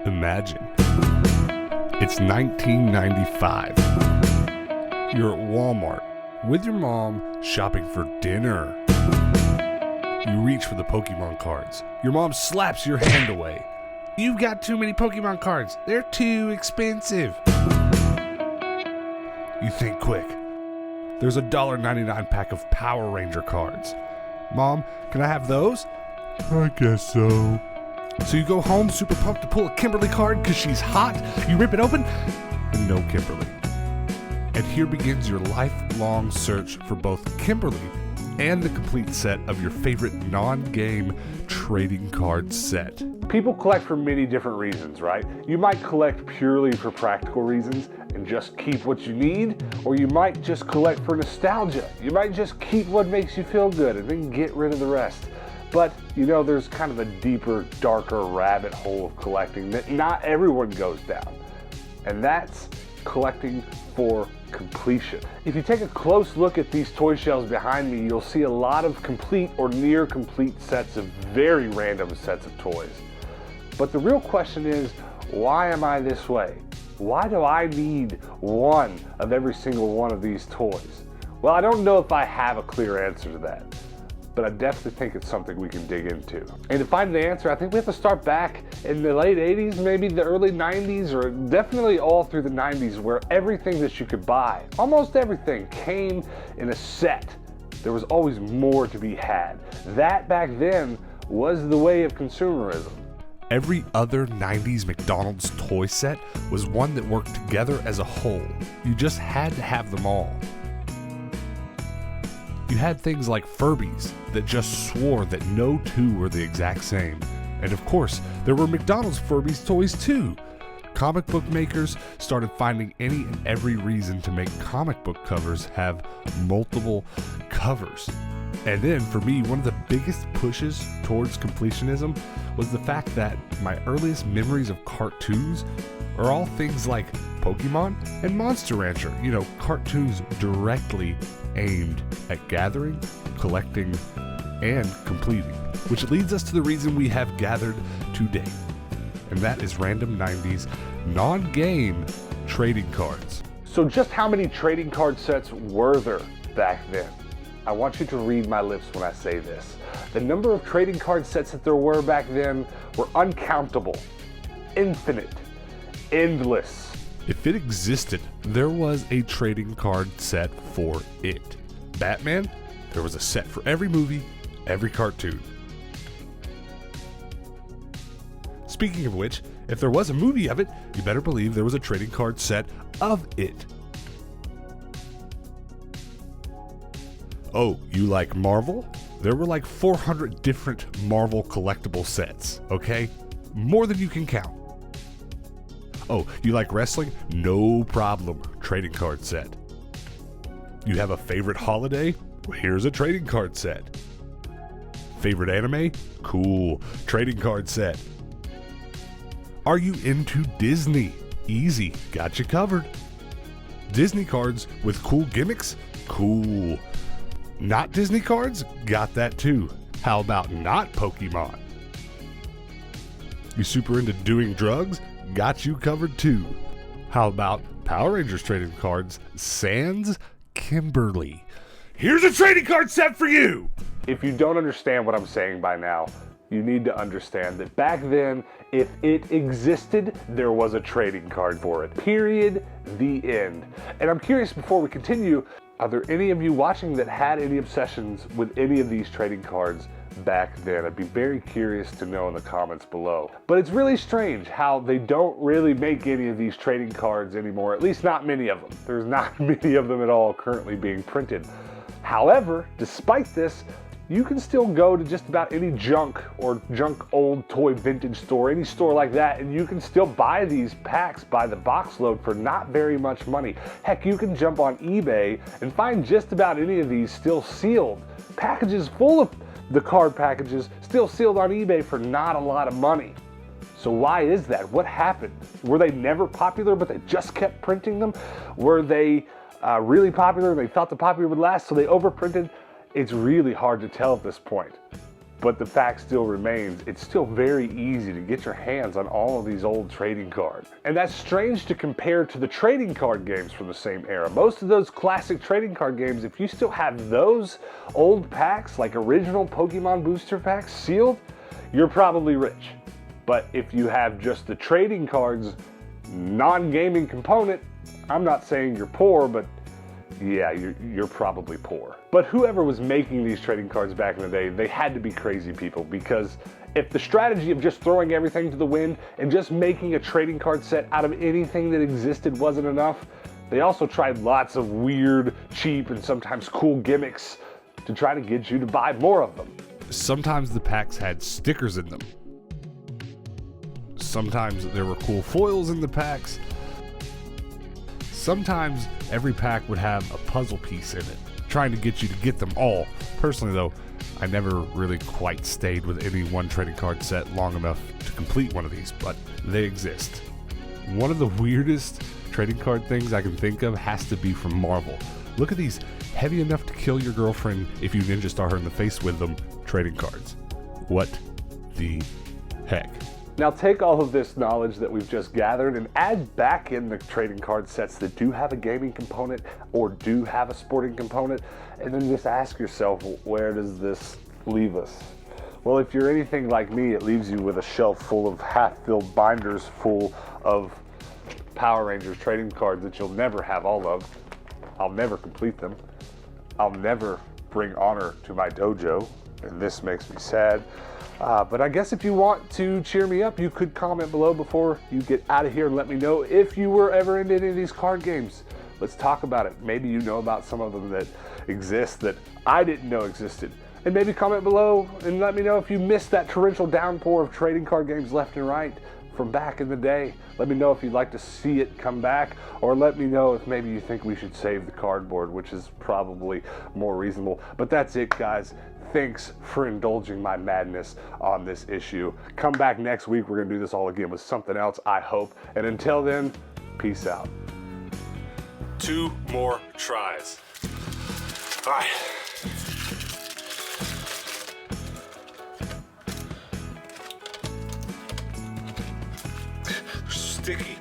Imagine. It's 1995. You're at Walmart with your mom shopping for dinner. You reach for the Pokemon cards. Your mom slaps your hand away. You've got too many Pokemon cards. They're too expensive. You think quick. There's a $1.99 pack of Power Ranger cards. Mom, can I have those? I guess so. So you go home super pumped to pull a Kimberly card because she's hot. You rip it open, and no Kimberly. And here begins your lifelong search for both Kimberly and the complete set of your favorite non-game trading card set. People collect for many different reasons, right? You might collect purely for practical reasons and just keep what you need, or you might just collect for nostalgia. You might just keep what makes you feel good and then get rid of the rest. But, you know, there's kind of a deeper, darker rabbit hole of collecting that not everyone goes down. And that's collecting for completion. If you take a close look at these toy shelves behind me, you'll see a lot of complete or near complete sets of very random sets of toys. But the real question is, why am I this way? Why do I need one of every single one of these toys? Well, I don't know if I have a clear answer to that, but I definitely think it's something we can dig into. And to find the answer, I think we have to start back in the late 80s, maybe the early 90s, or definitely all through the 90s, where everything that you could buy, almost everything, came in a set. There was always more to be had. That back then was the way of consumerism. Every other 90s McDonald's toy set was one that worked together as a whole. You just had to have them all. You had things like Furbies that just swore that no two were the exact same. And of course, there were McDonald's Furbies toys too. Comic book makers started finding any and every reason to make comic book covers have multiple covers. And then for me, one of the biggest pushes towards completionism was the fact that my earliest memories of cartoons are all things like Pokemon and Monster Rancher. You know, cartoons directly aimed at gathering, collecting, and completing. Which leads us to the reason we have gathered today. And that is random 90s non-game trading cards. So just how many trading card sets were there back then? I want you to read my lips when I say this. The number of trading card sets that there were back then were uncountable, infinite, endless. If it existed, there was a trading card set for it. Batman, there was a set for every movie, every cartoon. Speaking of which, if there was a movie of it, you better believe there was a trading card set of it. Oh, you like Marvel? There were like 400 different Marvel collectible sets, okay? More than you can count. Oh, you like wrestling? No problem. Trading card set. You have a favorite holiday? Well, here's a trading card set. Favorite anime? Cool. Trading card set. Are you into Disney? Easy. Got you covered. Disney cards with cool gimmicks? Cool. Not Disney cards? Got that too. How about not Pokemon? You super into doing drugs? Got you covered too. How about Power Rangers trading cards sans Kimberly? Here's a trading card set for you! If you don't understand what I'm saying by now, you need to understand that back then, if it existed, there was a trading card for it. Period. The end. And I'm curious, before we continue, are there any of you watching that had any obsessions with any of these trading cards back then? I'd be very curious to know in the comments below. But it's really strange how they don't really make any of these trading cards anymore, at least not many of them. There's not many of them at all currently being printed. However, despite this, you can still go to just about any junk or junk old toy vintage store, any store like that, and you can still buy these packs by the box load for not very much money. Heck, you can jump on eBay and find just about any of these still sealed. Packages full of the card packages still sealed on eBay for not a lot of money. So why is that? What happened? Were they never popular but they just kept printing them? Were they really popular and they thought the popular would last so they overprinted? It's really hard to tell at this point. But the fact still remains, it's still very easy to get your hands on all of these old trading cards. And that's strange to compare to the trading card games from the same era. Most of those classic trading card games, if you still have those old packs, like original Pokemon booster packs sealed, you're probably rich. But if you have just the trading cards, non-gaming component, I'm not saying you're poor, but yeah, you're probably poor. But whoever was making these trading cards back in the day, they had to be crazy people, because if the strategy of just throwing everything to the wind and just making a trading card set out of anything that existed wasn't enough, they also tried lots of weird, cheap, and sometimes cool gimmicks to try to get you to buy more of them. Sometimes the packs had stickers in them. Sometimes there were cool foils in the packs. Sometimes every pack would have a puzzle piece in it, trying to get you to get them all. Personally though, I never really quite stayed with any one trading card set long enough to complete one of these, but they exist. One of the weirdest trading card things I can think of has to be from Marvel. Look at these heavy enough to kill your girlfriend if you ninja star her in the face with them trading cards. What the heck? Now take all of this knowledge that we've just gathered and add back in the trading card sets that do have a gaming component or do have a sporting component, and then just ask yourself, where does this leave us? Well, if you're anything like me, it leaves you with a shelf full of half-filled binders full of Power Rangers trading cards that you'll never have all of. I'll never complete them. I'll never bring honor to my dojo, and this makes me sad. But I guess if you want to cheer me up, you could comment below before you get out of here and let me know if you were ever into any of these card games. Let's talk about it. Maybe you know about some of them that exist that I didn't know existed. And maybe comment below and let me know if you missed that torrential downpour of trading card games left and right from back in the day. Let me know if you'd like to see it come back, or let me know if maybe you think we should save the cardboard, which is probably more reasonable. But that's it, guys. Thanks for indulging my madness on this issue. Come back next week. We're gonna do this all again with something else, I hope. And until then, peace out. 2 more tries. All right. Sticky.